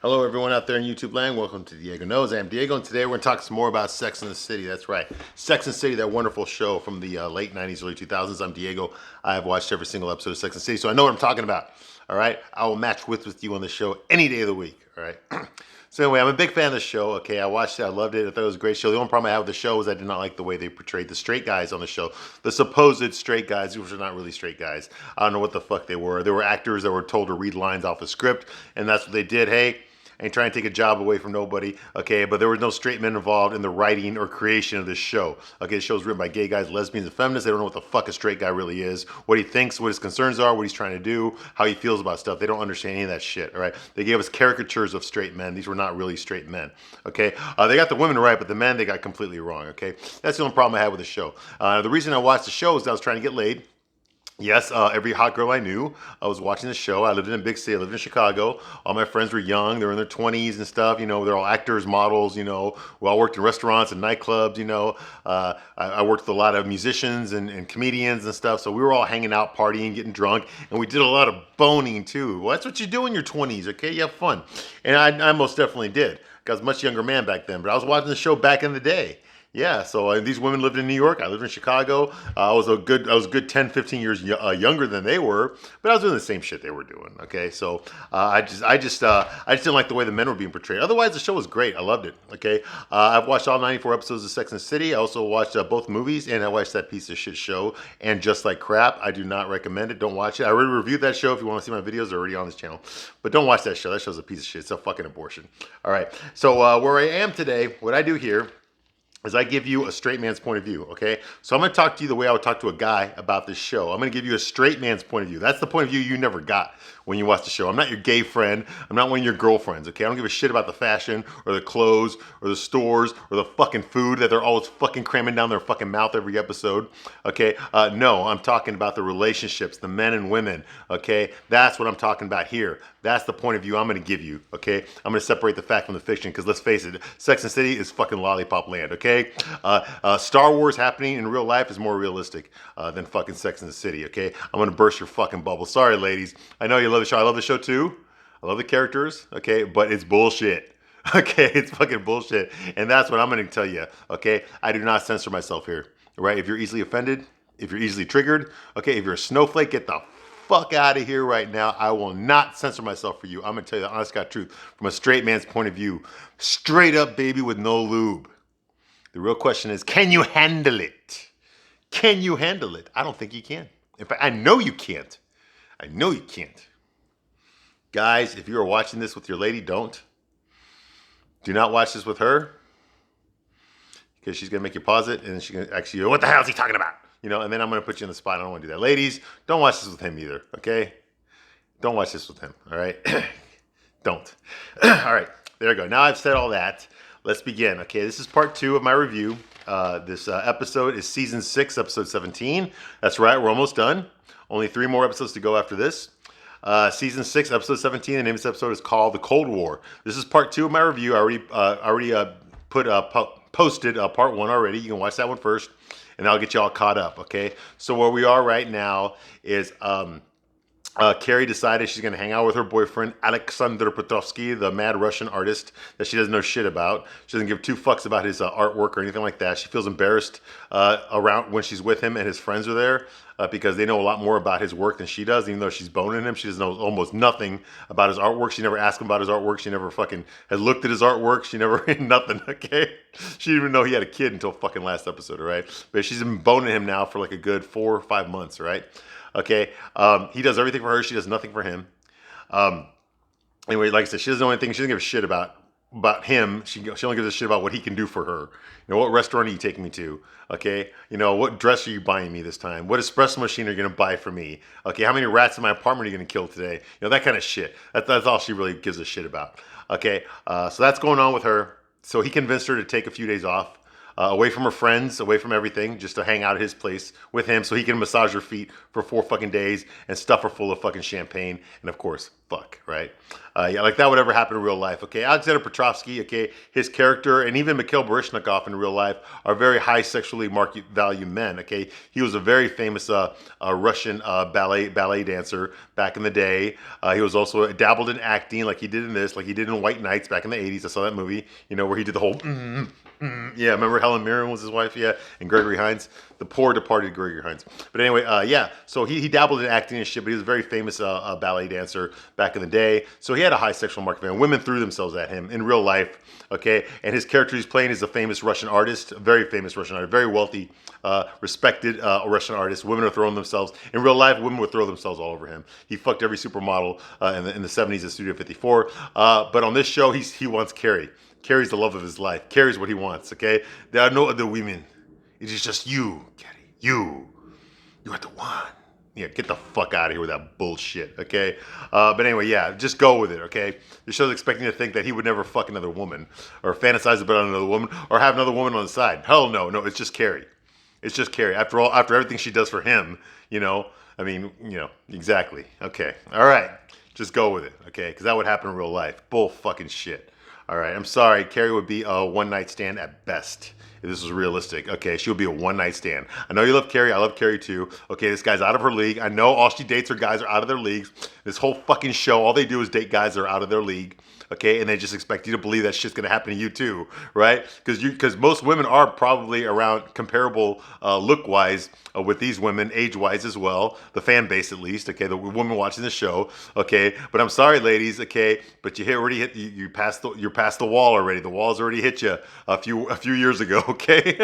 Hello, everyone out there in YouTube land. Welcome to Diego Knows. I'm Diego, and today we're going to talk some more about Sex and the City. That's right, Sex and the City, that wonderful show from the late 90s, early 2000s. I'm Diego. I have watched every single episode of Sex and the City, so I know what I'm talking about. All right, I will match with you on the show any day of the week. All right. So anyway, I'm a big fan of the show. Okay, I watched it. I loved it. I thought it was a great show. The only problem I had with the show was I did not like the way they portrayed the straight guys on the show. The supposed straight guys, which are not really straight guys. I don't know what the fuck they were. They were actors that were told to read lines off a script, and that's what they did. Hey, I ain't trying to take a job away from nobody, okay? But there was no straight men involved in the writing or creation of this show. Okay, the show's written by gay guys, lesbians, and feminists. They don't know what the fuck a straight guy really is, what he thinks, what his concerns are, what he's trying to do, how he feels about stuff. They don't understand any of that shit, all right? They gave us caricatures of straight men. These were not really straight men, okay? They got the women right, but the men, they got completely wrong, okay? That's the only problem I had with the show. The reason I watched the show is I was trying to get laid. Yes, every hot girl I knew, I was watching the show. I lived in a big city. I lived in Chicago. All my friends were young. They were in their 20s and stuff. You know, they're all actors, models, you know. We all worked in restaurants and nightclubs, you know. I worked with a lot of musicians and comedians and stuff. So we were all hanging out, partying, getting drunk. And we did a lot of boning, too. Well, that's what you do in your 20s, okay? You have fun. And I most definitely did. I was a much younger man back then. But I was watching the show back in the day. Yeah, so these women lived in New York. I lived in Chicago. I was a good 10, 15 years younger than they were, but I was doing the same shit they were doing. Okay, so I just didn't like the way the men were being portrayed. Otherwise, the show was great. I loved it. Okay, I've watched all 94 episodes of Sex and the City. I also watched both movies, and I watched that piece of shit show. And Just Like Crap, I do not recommend it. Don't watch it. I already reviewed that show. If you want to see my videos, they're already on this channel. But don't watch that show. That show's a piece of shit. It's a fucking abortion. All right. So where I am today, what I do here is I give you a straight man's point of view, okay? So I'm going to talk to you the way I would talk to a guy about this show. I'm going to give you a straight man's point of view. That's the point of view you never got when you watch the show. I'm not your gay friend. I'm not one of your girlfriends, okay? I don't give a shit about the fashion or the clothes or the stores or the fucking food that they're always fucking cramming down their fucking mouth every episode, okay? No, I'm talking about the relationships, the men and women, okay? That's what I'm talking about here. That's the point of view I'm going to give you, okay? I'm going to separate the fact from the fiction because let's face it, Sex and the City is fucking lollipop land, okay? Star Wars happening in real life is more realistic than fucking Sex and the City, okay? I'm going to burst your fucking bubble. Sorry, ladies. I know you love the show. I love the show too. I love the characters, okay? But it's bullshit. Okay, it's fucking bullshit. And that's what I'm going to tell you, okay? I do not censor myself here, right? If you're easily offended, if you're easily triggered, okay, if you're a snowflake, get the fuck out of here right now. I will not censor myself for you. I'm going to tell you the honest God truth from a straight man's point of view. Straight up, baby, with no lube. The real question is, can you handle it? Can you handle it? I don't think you can. In fact, I know you can't. I know you can't. Guys, if you are watching this with your lady, don't. Do not watch this with her because she's going to make you pause it and she's going to actually go, what the hell is he talking about? You know, and then I'm going to put you in the spot. I don't want to do that. Ladies, don't watch this with him either, okay? Don't watch this with him, all right? Don't. All right, there we go. Now I've said all that. Let's begin. Okay, this is part 2 of my review. This episode is season 6, episode 17. That's right, we're almost done. Only 3 more episodes to go after this. Season 6, episode 17. The name of this episode is called The Cold War. This is part 2 of my review. I already posted part 1 already. You can watch that one first, and I'll get you all caught up. Okay, so where we are right now is Carrie decided she's going to hang out with her boyfriend, Alexander Petrovsky, the mad Russian artist that she doesn't know shit about. She doesn't give 2 fucks about his artwork or anything like that. She feels embarrassed around when she's with him and his friends are there because they know a lot more about his work than she does. Even though she's boning him, she doesn't know almost nothing about his artwork. She never asked him about his artwork. She never fucking had looked at his artwork. She never, nothing, okay? She didn't even know he had a kid until fucking last episode, all right? But she's been boning him now for like a good 4 or 5 months, right? Okay, he does everything for her. She does nothing for him. Anyway, like I said, she doesn't know anything. She doesn't give a shit about him. She only gives a shit about what he can do for her. You know, what restaurant are you taking me to? Okay, you know, what dress are you buying me this time? What espresso machine are you going to buy for me? Okay, how many rats in my apartment are you going to kill today? You know, that kind of shit. That's all she really gives a shit about. Okay, so that's going on with her. So he convinced her to take a few days off. Away from her friends, away from everything, just to hang out at his place with him so he can massage her feet for 4 fucking days and stuff her full of fucking champagne and, of course, fuck, right? Yeah, like that would ever happen in real life. Okay, Alexander Petrovsky, okay, his character, and even Mikhail Baryshnikov in real life are very high sexually market value men. Okay, he was a very famous Russian ballet dancer back in the day. He was also dabbled in acting, like he did in this, like he did in White Nights back in the '80s. I saw that movie, you know, where he did the whole. Yeah, remember Helen Mirren was his wife? Yeah, and Gregory Hines, the poor departed Gregory Hines. But anyway, yeah, so he dabbled in acting and shit, but he was a very famous ballet dancer back in the day. So he had a high sexual market value. Women threw themselves at him in real life, okay? And his character he's playing is a famous Russian artist, a very famous Russian artist, very wealthy, respected Russian artist. Women are throwing themselves. In real life, women would throw themselves all over him. He fucked every supermodel in the 70s at Studio 54. But on this show, he wants Carrie. Carrie's the love of his life. Carrie's what he wants, okay? There are no other women. It is just you, Carrie. You. You are the one. Yeah, get the fuck out of here with that bullshit, okay? But anyway, yeah, just go with it, okay? The show's expecting you to think that he would never fuck another woman or fantasize about another woman or have another woman on the side. Hell no, it's just Carrie. It's just Carrie. After all, after everything she does for him, you know, I mean, you know, exactly. Okay, all right. Just go with it, okay? Because that would happen in real life. Bull fucking shit. All right, I'm sorry. Carrie would be a one-night stand at best if this was realistic. Okay, she would be a one-night stand. I know you love Carrie. I love Carrie too. Okay, this guy's out of her league. I know all she dates are guys that are out of their leagues. This whole fucking show, all they do is date guys that are out of their league. Okay, and they just expect you to believe that shit's gonna happen to you too, right? Because most women are probably around comparable look-wise with these women, age-wise as well, the fan base at least. Okay, the women watching the show. Okay, but I'm sorry, ladies. Okay, but you you passed the wall already. The wall's already hit you a few years ago. Okay,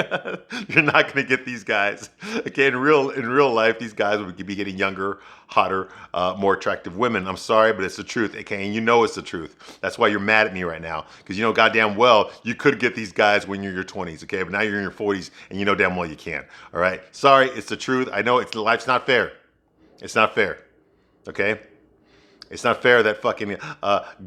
you're not gonna get these guys. Okay, in real life, these guys would be getting younger, hotter, more attractive women. I'm sorry, but it's the truth. Okay, and you know it's the truth. That's why you're mad at me right now, because you know goddamn well you could get these guys when you're in your 20s. Okay, but now you're in your 40s and you know damn well you can't. All right, sorry, it's the truth. I know life's not fair. It's not fair. Okay. It's not fair that fucking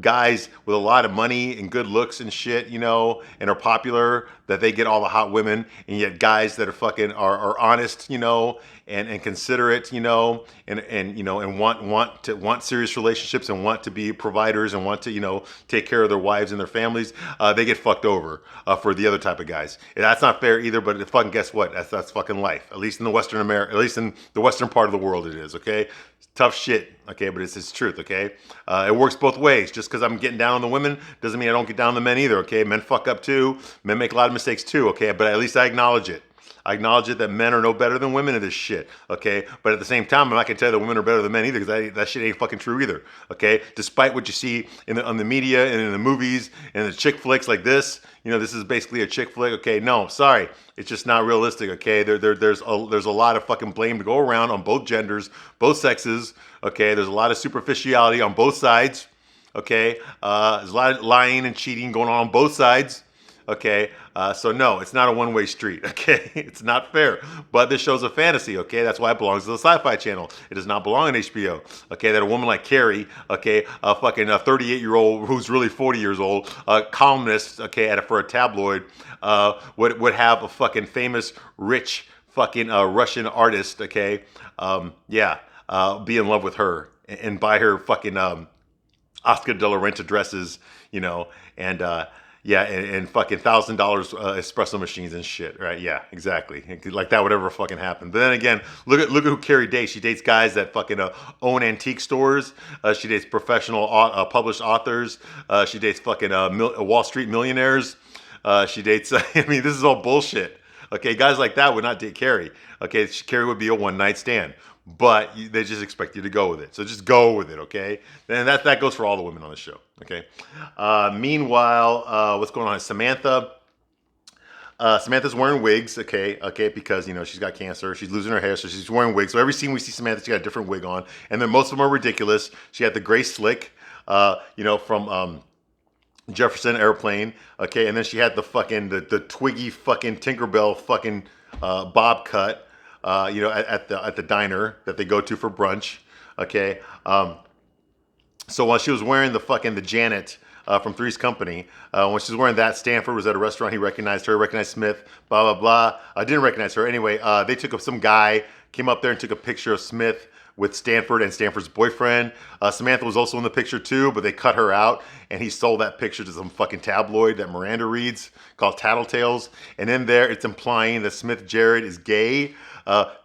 guys with a lot of money and good looks and shit, you know, and are popular, that they get all the hot women, and yet guys that are fucking are honest, you know, and considerate, you know, and you know, and want serious relationships and want to be providers and want to, you know, take care of their wives and their families, they get fucked over for the other type of guys. And that's not fair either. But fucking guess what? That's fucking life. At least in the Western America, at least in the Western part of the world, it is. Okay, tough shit. Okay, but it's truth. Okay, it works both ways. Just because I'm getting down on the women doesn't mean I don't get down on the men either. Okay, men fuck up too. Men make a lot of mistakes too. Okay, but at least I acknowledge it. I acknowledge it that men are no better than women in this shit, okay? But at the same time, I'm not gonna tell you that women are better than men either, because that shit ain't fucking true either, okay? Despite what you see on the media and in the movies and the chick flicks like this, you know, this is basically a chick flick, okay? No, sorry, it's just not realistic, okay? There's a lot of fucking blame to go around on both genders, both sexes, okay? There's a lot of superficiality on both sides, okay? There's a lot of lying and cheating going on both sides. Okay, so no, it's not a one-way street, okay? It's not fair, but this show's a fantasy, okay? That's why it belongs to the Sci-Fi Channel. It does not belong on HBO, okay? That a woman like Carrie, okay, a fucking 38-year-old who's really 40 years old, a columnist, okay, for a tabloid, would have a fucking famous, rich, fucking Russian artist, okay? Be in love with her and buy her fucking Oscar de la Renta dresses, you know, and fucking $1,000 espresso machines and shit, right? Yeah, exactly. Like that would ever fucking happen. But then again, look at who Carrie dates. She dates guys that fucking own antique stores. She dates professional published authors. She dates fucking Wall Street millionaires. She dates. I mean, this is all bullshit. Okay, guys like that would not date Carrie. Okay, Carrie would be a one-night stand. But they just expect you to go with it. So just go with it, okay? And that goes for all the women on the show, okay? Meanwhile, what's going on? Samantha's wearing wigs, okay, because, you know, she's got cancer. She's losing her hair, so she's wearing wigs. So every scene we see Samantha, she got a different wig on. And then most of them are ridiculous. She had the gray slick, you know, from Jefferson Airplane, okay? And then she had the twiggy fucking Tinkerbell fucking bob cut. You know, at the diner that they go to for brunch, okay. So while she was wearing the Janet from Three's Company, when she was wearing that, Stanford was at a restaurant. He recognized her, recognized Smith, blah blah blah. I didn't recognize her anyway. They took some guy came up there and took a picture of Smith with Stanford and Stanford's boyfriend. Samantha was also in the picture too, but they cut her out, and he sold that picture to some fucking tabloid that Miranda reads called Tattletales. And in there, it's implying that Smith Jerrod is gay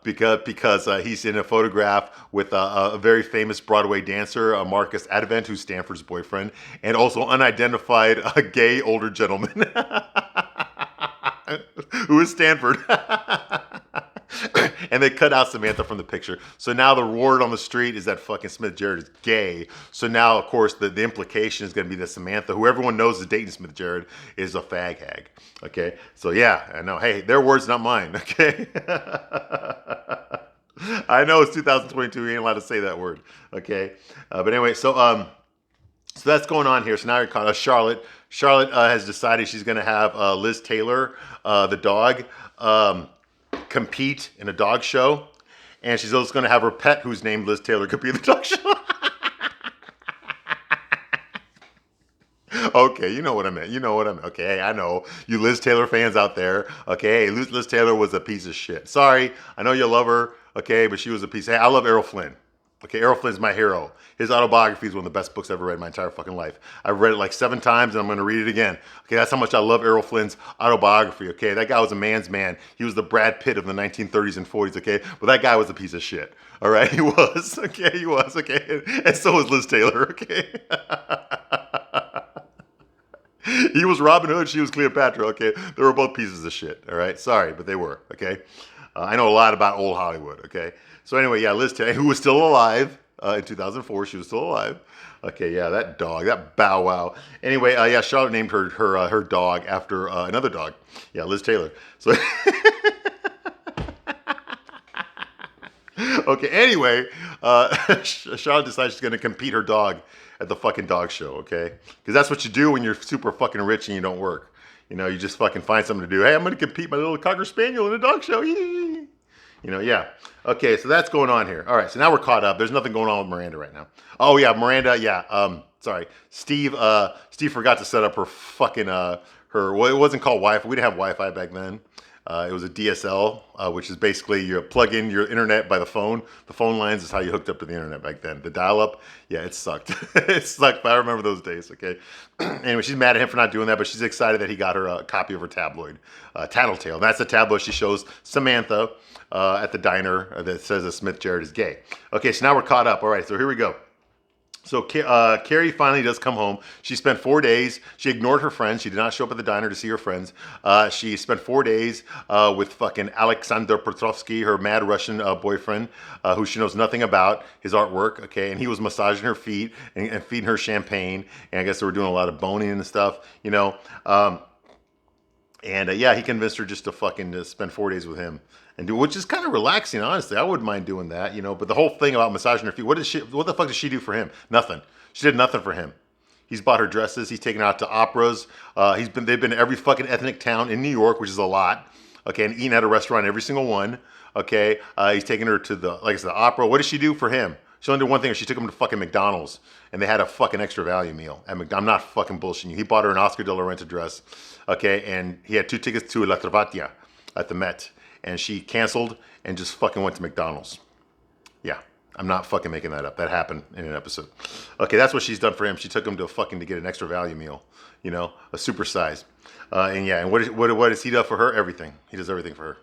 because he's in a photograph with a very famous Broadway dancer, Marcus Advent, who's Stanford's boyfriend, and also unidentified gay older gentleman who is Stanford. And they cut out Samantha from the picture. So now the word on the street is that fucking Smith Jerrod is gay. So now, of course, the implication is going to be that Samantha, who everyone knows is dating Smith Jerrod, is a fag hag. Okay? So yeah, I know. Hey, their words, not mine. Okay? I know it's 2022. You ain't allowed to say that word. Okay? But anyway, so that's going on here. So now you're caught. Charlotte. Charlotte has decided she's going to have Liz Taylor, the dog, compete in a dog show, and she's also going to have her pet, who's named Liz Taylor, compete in the dog show. Okay, you know what I meant. You know what I meant. Okay, hey, I know you Liz Taylor fans out there. Okay, hey, Liz Taylor was a piece of shit. Sorry, I know you love her. Okay, but she was a piece. Hey, I love Errol Flynn. Okay, Errol Flynn's my hero. His autobiography is one of the best books I've ever read in my entire fucking life. I've read it like 7 times, and I'm going to read it again. Okay, that's how much I love Errol Flynn's autobiography. Okay, that guy was a man's man. He was the Brad Pitt of the 1930s and 40s. Okay, but that guy was a piece of shit. All right, he was. Okay, he was. Okay, and so was Liz Taylor. Okay. He was Robin Hood. She was Cleopatra. Okay, they were both pieces of shit. All right, sorry, but they were. Okay, I know a lot about old Hollywood. Okay. So anyway, yeah, Liz Taylor, who was still alive in 2004, she was still alive. Okay, yeah, that dog, that Bow Wow. Anyway, yeah, Charlotte named her dog after another dog. Yeah, Liz Taylor. So okay, anyway, Charlotte decides she's going to compete her dog at the fucking dog show. Okay, because that's what you do when you're super fucking rich and you don't work. You know, you just fucking find something to do. Hey, I'm going to compete my little Cocker Spaniel in a dog show. You know, yeah. Okay, so that's going on here. All right, so now we're caught up. There's nothing going on with Miranda right now. Oh yeah, Miranda. Yeah. Sorry, Steve. Steve forgot to set up her fucking her. Well, it wasn't called Wi-Fi. We didn't have Wi-Fi back then. It was a DSL, which is basically you plug in your internet by the phone. The phone lines is how you hooked up to the internet back then. The dial-up, yeah, it sucked. It sucked, but I remember those days, okay? Anyway, she's mad at him for not doing that, but she's excited that he got her a copy of her tabloid, Tattletale. And that's the tabloid she shows Samantha at the diner that says that Smith Jerrod is gay. Okay, so now we're caught up. All right, so here we go. So Carrie finally does come home. She spent 4 days. She ignored her friends. She did not show up at the diner to see her friends. She spent 4 days with fucking Alexander Petrovsky, her mad Russian boyfriend, who she knows nothing about, his artwork, okay? And he was massaging her feet and feeding her champagne. And I guess they were doing a lot of boning and stuff, you know? Yeah, he convinced her just to fucking spend 4 days with him. And do, which is kind of relaxing, honestly. I wouldn't mind doing that, you know. But the whole thing about massaging her feet, what the fuck did she do for him? Nothing. She did nothing for him. He's bought her dresses. He's taken her out to operas. They've been to every fucking ethnic town in New York, which is a lot. Okay, and eating at a restaurant, every single one. Okay, he's taken her to the opera. What did she do for him? She only did one thing. She took him to fucking McDonald's, and they had a fucking extra value meal. I'm not fucking bullshitting you. He bought her an Oscar de la Renta dress. Okay, and he had 2 tickets to La Travatia at the Met. And she canceled and just fucking went to McDonald's. Yeah, I'm not fucking making that up. That happened in an episode. Okay, that's what she's done for him. She took him to to get an extra value meal, you know, a supersize. And what does he do for her? Everything. He does everything for her.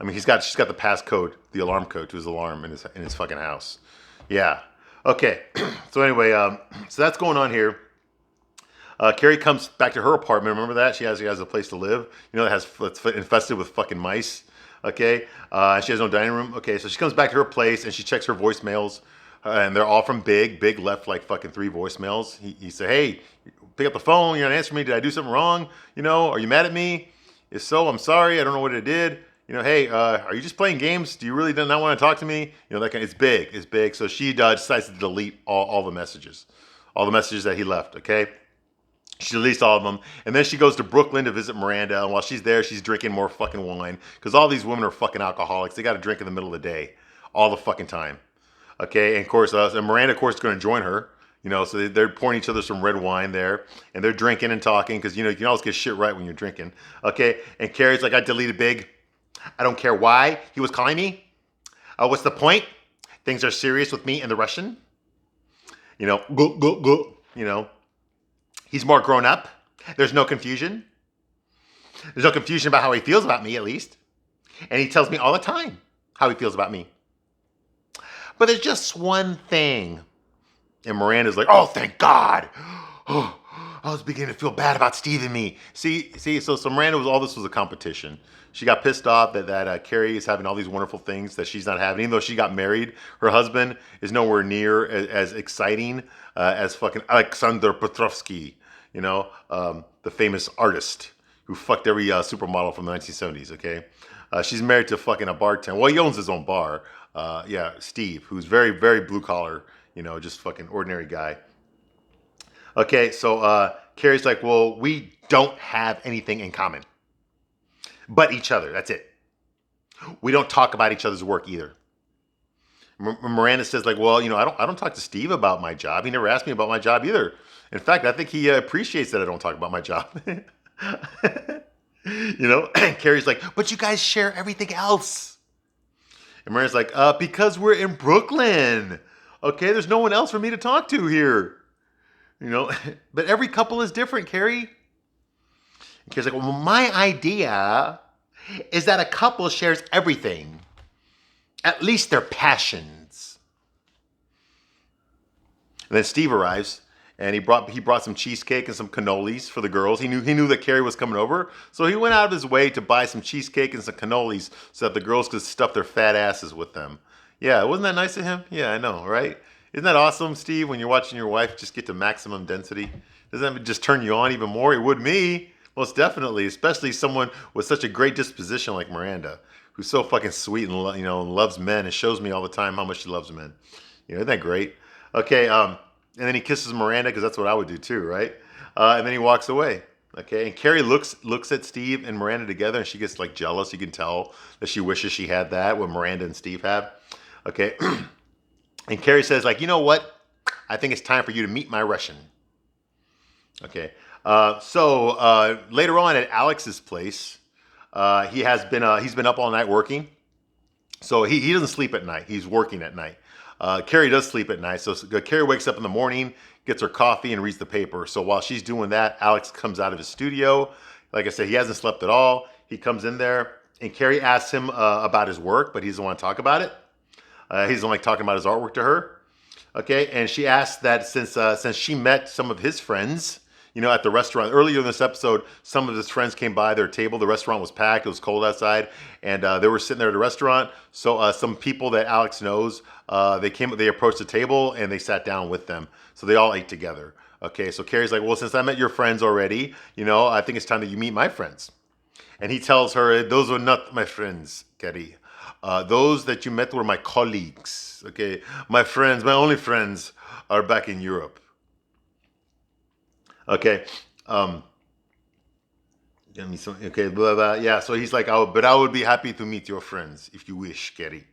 I mean, she's got the passcode, the alarm code to his alarm in his fucking house. Yeah. Okay. So anyway, so that's going on here. Carrie comes back to her apartment. Remember that? She has a place to live. You know, that's infested with fucking mice. Okay? She has no dining room. Okay, so she comes back to her place and she checks her voicemails. And they're all from Big. Big left like fucking 3 voicemails. He said, hey, pick up the phone. You're not answering me. Did I do something wrong? You know, are you mad at me? If so, I'm sorry. I don't know what I did. You know, hey, are you just playing games? Do you really not want to talk to me? You know, that kind. It's Big. It's Big. So she decides to delete all the messages. All the messages that he left, okay? She deletes all of them. And then she goes to Brooklyn to visit Miranda. And while she's there, she's drinking more fucking wine. Because all these women are fucking alcoholics. They got to drink in the middle of the day. All the fucking time. Okay? And of course, and Miranda, of course, is going to join her. You know, so they're pouring each other some red wine there. And they're drinking and talking. Because, you know, you can always get shit right when you're drinking. Okay? And Carrie's like, I deleted Big. I don't care why he was calling me. What's the point? things are serious with me and the Russian. You know, go, go, go. You know, he's more grown up. There's no confusion. There's no confusion about how he feels about me, at least. And he tells me all the time how he feels about me. But there's just one thing. And Miranda's like, oh, thank God. Oh, I was beginning to feel bad about Steve and me. See, so Miranda all this was a competition. She got pissed off that Carrie is having all these wonderful things that she's not having. Even though she got married, her husband is nowhere near as exciting as fucking Alexander Petrovsky, you know, the famous artist who fucked every supermodel from the 1970s, okay? She's married to fucking a bartender. Well, he owns his own bar. Yeah, Steve, who's very, very blue collar, you know, just fucking ordinary guy. Okay, so Carrie's like, well, we don't have anything in common but each other. That's it. We don't talk about each other's work either. Miranda says, like, well, you know, I don't talk to Steve about my job. He never asked me about my job either. In fact, I think he appreciates that I don't talk about my job. You know, Carrie's like, but you guys share everything else. And Miranda's like, because we're in Brooklyn. Okay, there's no one else for me to talk to here. You know, but every couple is different, Carrie. And Carrie's like, well, my idea is that a couple shares everything. At least their passions. And then Steve arrives, and he brought some cheesecake and some cannolis for the girls. He knew that Carrie was coming over, so he went out of his way to buy some cheesecake and some cannolis so that the girls could stuff their fat asses with them. Yeah, wasn't that nice of him? Yeah, I know, right? Isn't that awesome, Steve, when you're watching your wife just get to maximum density? Doesn't that just turn you on even more? It would me, most definitely, especially someone with such a great disposition like Miranda, who's so fucking sweet and, you know, loves men and shows me all the time how much she loves men. You know, isn't that great? Okay, and then he kisses Miranda because that's what I would do too, right? And then he walks away. Okay, and Carrie looks at Steve and Miranda together, and she gets like jealous. You can tell that she wishes she had that what Miranda and Steve have. Okay, and Carrie says, like, you know what? I think it's time for you to meet my Russian. Okay, so later on at Alex's place, he's been up all night working, so he doesn't sleep at night. He's working at night. Carrie does sleep at night, so Carrie wakes up in the morning, gets her coffee, and reads the paper. So while she's doing that, Alex comes out of his studio. Like I said, he hasn't slept at all. He comes in there, and Carrie asks him about his work, but he doesn't want to talk about it. He doesn't like talking about his artwork to her. Okay, and she asks that since she met some of his friends, you know, at the restaurant earlier in this episode, some of his friends came by their table. The restaurant was packed. It was cold outside, and they were sitting there at the restaurant. So some people that Alex knows, they approached the table and they sat down with them. So they all ate together. Okay, so Carrie's like, well, since I met your friends already, you know, I think it's time that you meet my friends. And he tells her, those are not my friends, Carrie. Those that you met were my colleagues. Okay, my friends, my only friends are back in Europe. Okay, give me some. Okay, blah blah. Yeah, so he's like, but I would be happy to meet your friends if you wish, Carrie.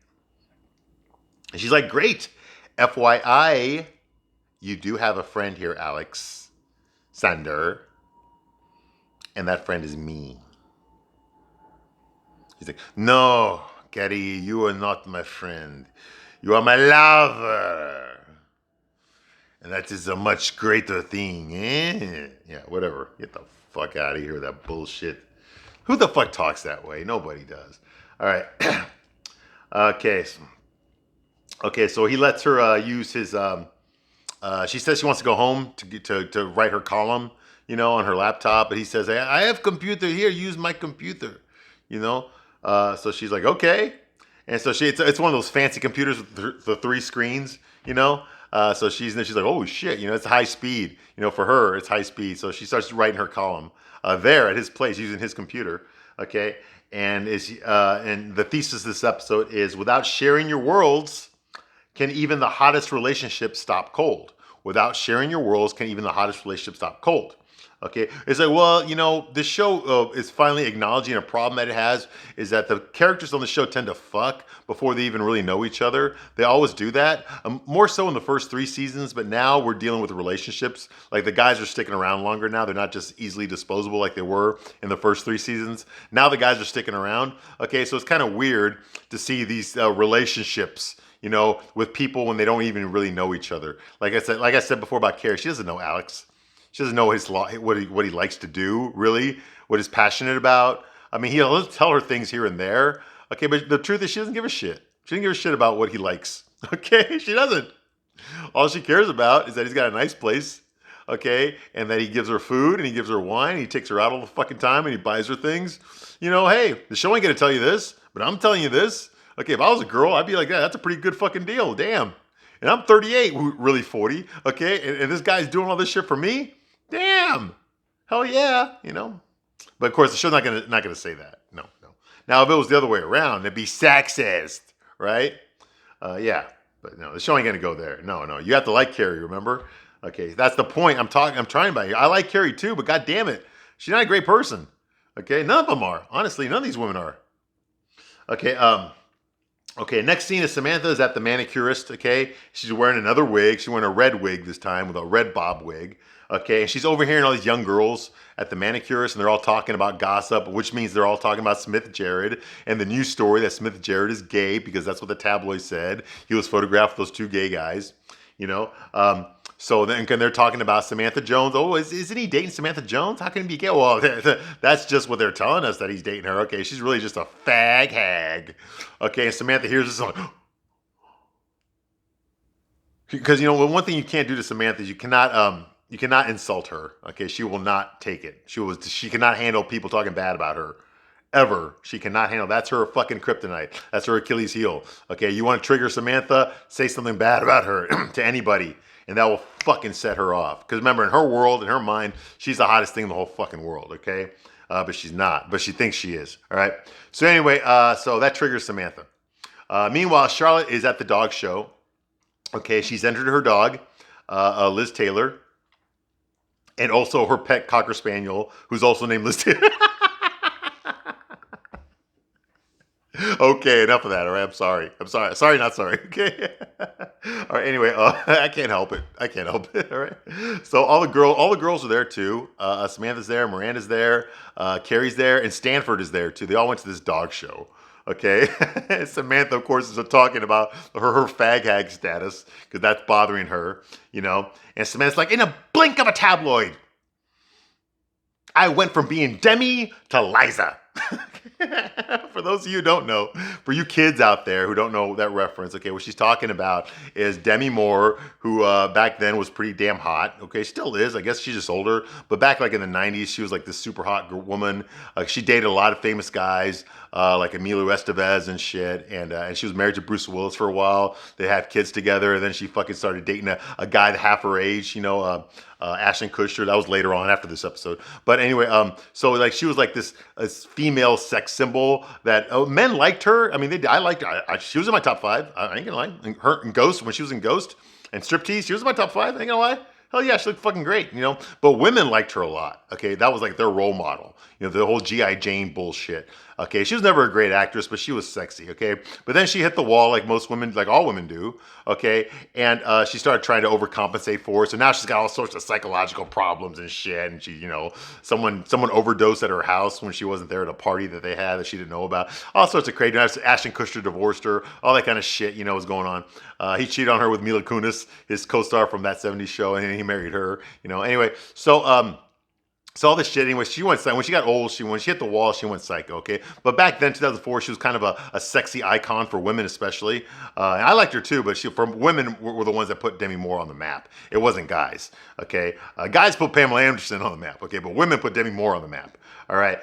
And she's like, great. FYI, you do have a friend here, Alex Sander, and that friend is me. He's like, no, Carrie, you are not my friend. You are my lover. And that is a much greater thing, eh? Yeah, whatever. Get the fuck out of here with that bullshit. Who the fuck talks that way? Nobody does. All right. Okay, so he lets her use his... she says she wants to go home to write her column, you know, on her laptop. But he says, hey, I have computer here. Use my computer, you know. So she's like, okay. And so it's one of those fancy computers with the 3 screens, you know. So she's like, oh shit, you know, it's high speed. You know, for her, it's high speed. So she starts writing her column there at his place using his computer. Okay, and and the thesis of this episode is: without sharing your worlds, can even the hottest relationship stop cold? Without sharing your worlds, can even the hottest relationship stop cold? Okay, it's like, well, you know, this show is finally acknowledging a problem that it has, is that the characters on the show tend to fuck before they even really know each other. They always do that, more so in the first 3 seasons, but now we're dealing with relationships. Like, the guys are sticking around longer now. They're not just easily disposable like they were in the first 3 seasons. Now the guys are sticking around. Okay, so it's kind of weird to see these relationships, with people when they don't even really know each other. Like I said before about Carrie, she doesn't know Alex. She doesn't know what he likes to do, really, what he's passionate about. I mean, he'll tell her things here and there. Okay, but the truth is she doesn't give a shit. She doesn't give a shit about what he likes. Okay, she doesn't. All she cares about is that he's got a nice place, okay, and that he gives her food and he gives her wine. And he takes her out all the fucking time and he buys her things. Hey, the show ain't gonna tell you this, but I'm telling you this. Okay, if I was a girl, I'd be like, yeah, that's a pretty good fucking deal. Damn. And I'm 38, really 40, okay, and this guy's doing all this shit for me. Damn. Hell yeah. But of course, the show's not gonna say that. No. Now, if it was the other way around, it'd be sexist, right? Yeah. But no, the show ain't gonna go there. No. You have to like Carrie, remember? Okay, that's the point I'm trying about here. I like Carrie too, but god damn it, she's not a great person. Okay, none of them are. Honestly, none of these women are. Okay, next scene is Samantha is at the manicurist, okay? She's wearing another wig. She's wearing a red wig this time with a red bob wig, okay? And she's overhearing all these young girls at the manicurist, and they're all talking about gossip, which means they're all talking about Smith Jerrod and the news story that Smith Jerrod is gay because that's what the tabloid said. He was photographed with those two gay guys, So then they're talking about Samantha Jones. Oh, isn't he dating Samantha Jones? How can he be gay? Well, that's just what they're telling us, that he's dating her. Okay, she's really just a fag hag. Okay, and Samantha hears this like, because one thing you can't do to Samantha is you cannot insult her. Okay, she will not take it. She cannot handle people talking bad about her. Ever. She cannot handle. That's her fucking kryptonite. That's her Achilles heel. Okay, you want to trigger Samantha? Say something bad about her to anybody. And that will fucking set her off. Because remember, in her world, in her mind, she's the hottest thing in the whole fucking world, okay? But she's not. But she thinks she is, all right? So anyway, so that triggers Samantha. Meanwhile, Charlotte is at the dog show. Okay, she's entered her dog, Liz Taylor. And also her pet Cocker Spaniel, who's also named Liz Taylor. Okay, enough of that. All right, I'm sorry. Sorry, not sorry. Okay. All right. Anyway, I can't help it. All right. So all the girls are there too. Samantha's there. Miranda's there. Carrie's there, and Stanford is there too. They all went to this dog show. Okay. Samantha, of course, is talking about her fag hag status because that's bothering her. And Samantha's like, in a blink of a tabloid, I went from being Demi to Liza. For those of you who don't know, for you kids out there who don't know that reference, okay, what she's talking about is Demi Moore, who back then was pretty damn hot. Okay, still is. I guess she's just older. But back like in the 90s, she was like this super hot woman. She dated a lot of famous guys, like Emilio Estevez and shit. And she was married to Bruce Willis for a while. They had kids together. And then she fucking started dating a guy half her age, Ashton Kutcher. That was later on after this episode. But anyway, so like she was like this female sex symbol that men liked her. I mean, I liked her. She was in my top 5. I ain't gonna lie. And her in Ghost, when she was in Ghost and Striptease, she was in my top 5. I ain't gonna lie. Hell yeah, she looked fucking great, But women liked her a lot. Okay, that was like their role model. The whole G.I. Jane bullshit. Okay, she was never a great actress, but she was sexy. Okay, but then she hit the wall like most women, like all women do. Okay, and she started trying to overcompensate for it. So now she's got all sorts of psychological problems and shit. And she, someone overdosed at her house when she wasn't there at a party that they had that she didn't know about. All sorts of crazy. Ashton Kutcher divorced her. All that kind of shit, was going on. He cheated on her with Mila Kunis, his co-star from That 70s Show, and he married her. Anyway, so all this shit. Anyway, she went psycho. When she got old, when she hit the wall, she went psycho. Okay, but back then, 2004, she was kind of a sexy icon for women, especially. And I liked her too, but women were the ones that put Demi Moore on the map. It wasn't guys. Okay, guys put Pamela Anderson on the map. Okay, but women put Demi Moore on the map. All right.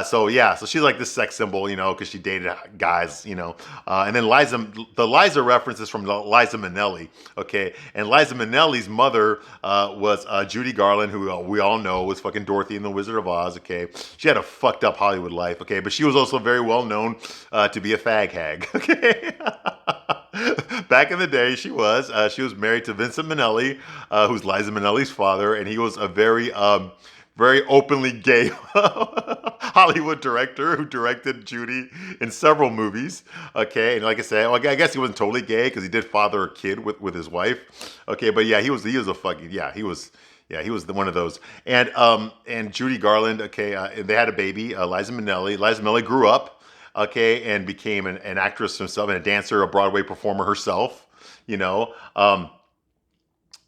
So she's like this sex symbol, because she dated guys, and then the Liza reference is from Liza Minnelli. Okay. And Liza Minnelli's mother was Judy Garland, who we all know was fucking Dorothy in The Wizard of Oz. Okay. She had a fucked up Hollywood life. Okay. But she was also very well known to be a fag hag. Okay. Back in the day, she was married to Vincent Minnelli, who's Liza Minnelli's father, and he was a very openly gay Hollywood director who directed Judy in several movies. Okay, and like I said, I guess he wasn't totally gay because he did father a kid with his wife. Okay, but yeah, he was a fucking he was one of those. And Judy Garland. Okay, they had a baby, Liza Minnelli. Liza Minnelli grew up. okay, and became an actress herself and a dancer, a Broadway performer herself, you know.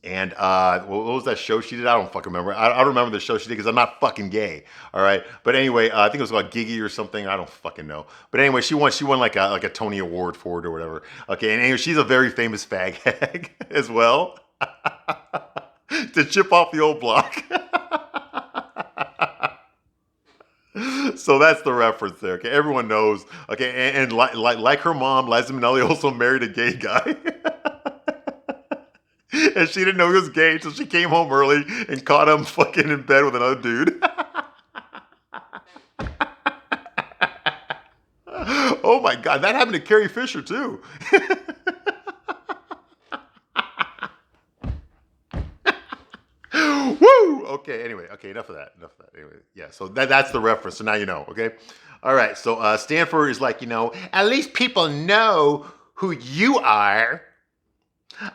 And what was that show she did? I don't fucking remember. I don't remember the show she did because I'm not fucking gay. All right, but anyway, I think it was called Giggy or something. I don't fucking know. But anyway, she won like a Tony Award for it or whatever. Okay, and anyway, she's a very famous fag hag as well. To chip off the old block. So that's the reference there. Okay, everyone knows. Okay, and like her mom, Liza Minnelli also married a gay guy. And she didn't know he was gay until she came home early and caught him fucking in bed with another dude. Oh my God, that happened to Carrie Fisher too. Woo! Okay, anyway, enough of that. Anyway, yeah, so that's the reference, so now you know, okay? All right, so Stanford is like, at least people know who you are.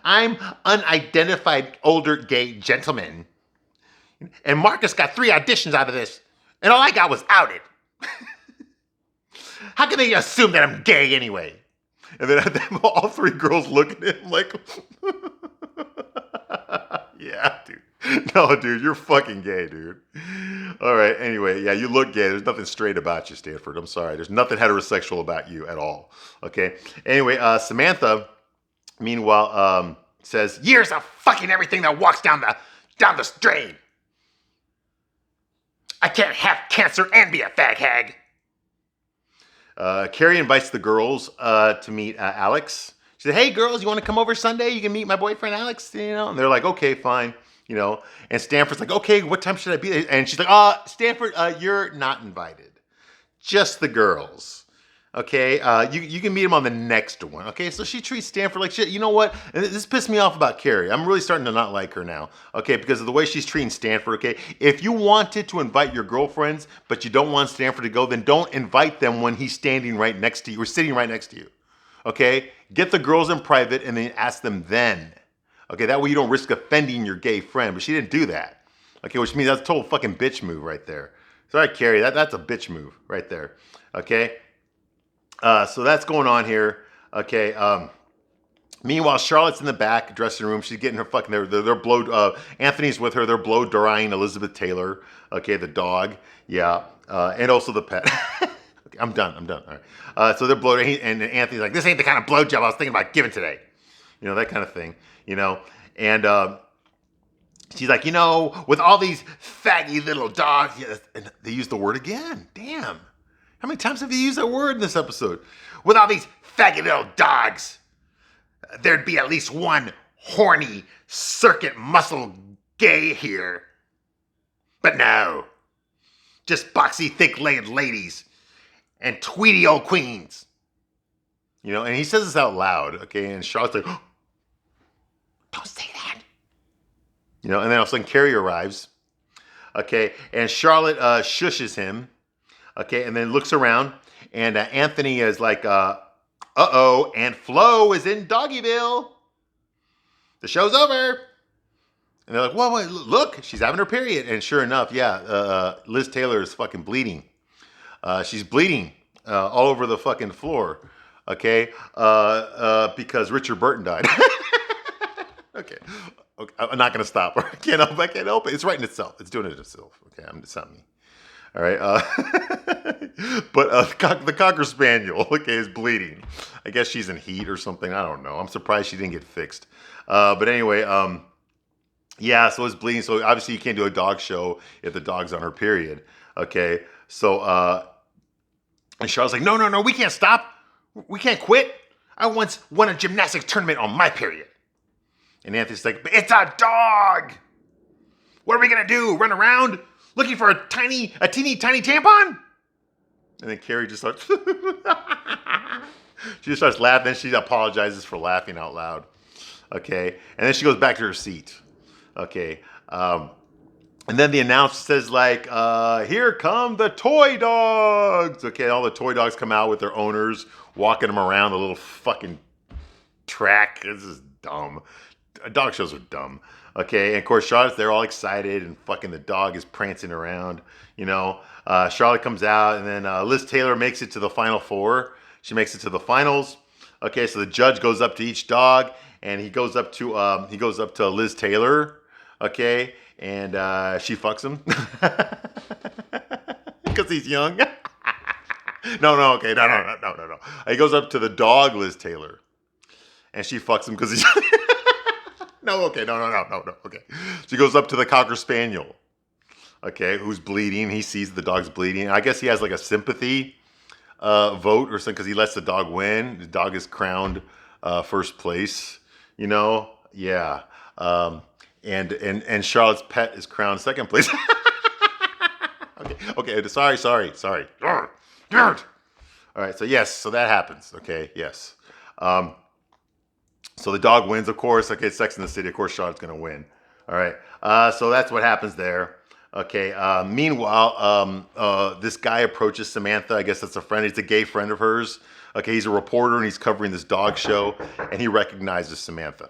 I'm unidentified older gay gentleman. And Marcus got 3 auditions out of this, and all I got was outed. How can they assume that I'm gay anyway? And then all 3 girls look at him like, yeah, dude. No, dude, you're fucking gay, dude. All right, anyway, yeah, you look gay. There's nothing straight about you, Stanford. I'm sorry. There's nothing heterosexual about you at all. Okay? Anyway, Samantha, meanwhile, says, years of fucking everything that walks down the drain. I can't have cancer and be a fag hag. Carrie invites the girls to meet Alex. She said, hey, girls, you want to come over Sunday? You can meet my boyfriend, Alex, And they're like, okay, fine, And Stanford's like, okay, what time should I be there? And she's like, Stanford, you're not invited. Just the girls. Okay, you can meet him on the next one. Okay, so she treats Stanford like shit. You know what? And this pissed me off about Carrie. I'm really starting to not like her now. Okay, because of the way she's treating Stanford. Okay, if you wanted to invite your girlfriends, but you don't want Stanford to go, then don't invite them when he's standing right next to you or sitting right next to you. Okay, get the girls in private and then ask them then. Okay, that way you don't risk offending your gay friend. But she didn't do that. Okay, which means that's a total fucking bitch move right there. Sorry, Carrie, that's a bitch move right there. Okay. So that's going on here. Okay. Meanwhile, Charlotte's in the back dressing room. She's getting her fucking they're blow. Anthony's with her. They're blow drying Elizabeth Taylor. Okay, the dog. Yeah, and also the pet. Okay, I'm done. All right. So they're blow and Anthony's like, this ain't the kind of blowjob I was thinking about giving today. That kind of thing. And she's like, with all these faggy little dogs. Yeah, and they use the word again. Damn. How many times have you used that word in this episode? With all these faggy little dogs, there'd be at least one horny circuit muscle gay here. But no, just boxy, thick-legged ladies and tweety old queens. And he says this out loud, okay? And Charlotte's like, oh, don't say that. And then all of a sudden Carrie arrives, okay? And Charlotte shushes him. Okay, and then looks around, and Anthony is like, uh-oh, and Flo is in Doggyville. The show's over. And they're like, whoa, look, she's having her period. And sure enough, yeah, Liz Taylor is fucking bleeding. She's bleeding all over the fucking floor, okay, because Richard Burton died. Okay, I'm not going to stop her. I can't help it. It's writing itself. It's doing it itself. Okay, it's not me. All right, but the Cocker Spaniel, okay, is bleeding. I guess she's in heat or something. I don't know. I'm surprised she didn't get fixed. But anyway, yeah, so it's bleeding. So obviously you can't do a dog show if the dog's on her period. Okay, so and Charlotte's like, no, we can't stop. We can't quit. I once won a gymnastics tournament on my period. And Anthony's like, but it's a dog. What are we gonna do? Run around? Looking for a teeny tiny tampon? And then Carrie just starts, she just starts laughing. Then she apologizes for laughing out loud. Okay. And then she goes back to her seat. Okay. And then the announcer says like, here come the toy dogs. Okay. All the toy dogs come out with their owners, walking them around the little fucking track. This is dumb. dog shows are dumb. Okay, and of course Charlotte's there all excited, and fucking the dog is prancing around. Charlotte comes out, and then Liz Taylor makes it to the final four. She makes it to the finals. Okay, so the judge goes up to each dog, and he goes up to Liz Taylor. Okay, and she fucks him because he's young. No. He goes up to the dog, Liz Taylor, and she fucks him because he's. No. Okay. She goes up to the Cocker Spaniel, okay, who's bleeding. He sees the dog's bleeding. I guess he has like a sympathy vote or something because he lets the dog win. The dog is crowned first place. Yeah. And Charlotte's pet is crowned second place. Okay. Sorry. All right. So that happens. Okay. Yes. So the dog wins, of course. Okay, Sex in the City. Of course, Charlotte's going to win. All right. So that's what happens there. Okay. Meanwhile, this guy approaches Samantha. I guess that's a friend. He's a gay friend of hers. Okay, he's a reporter, and he's covering this dog show, and he recognizes Samantha.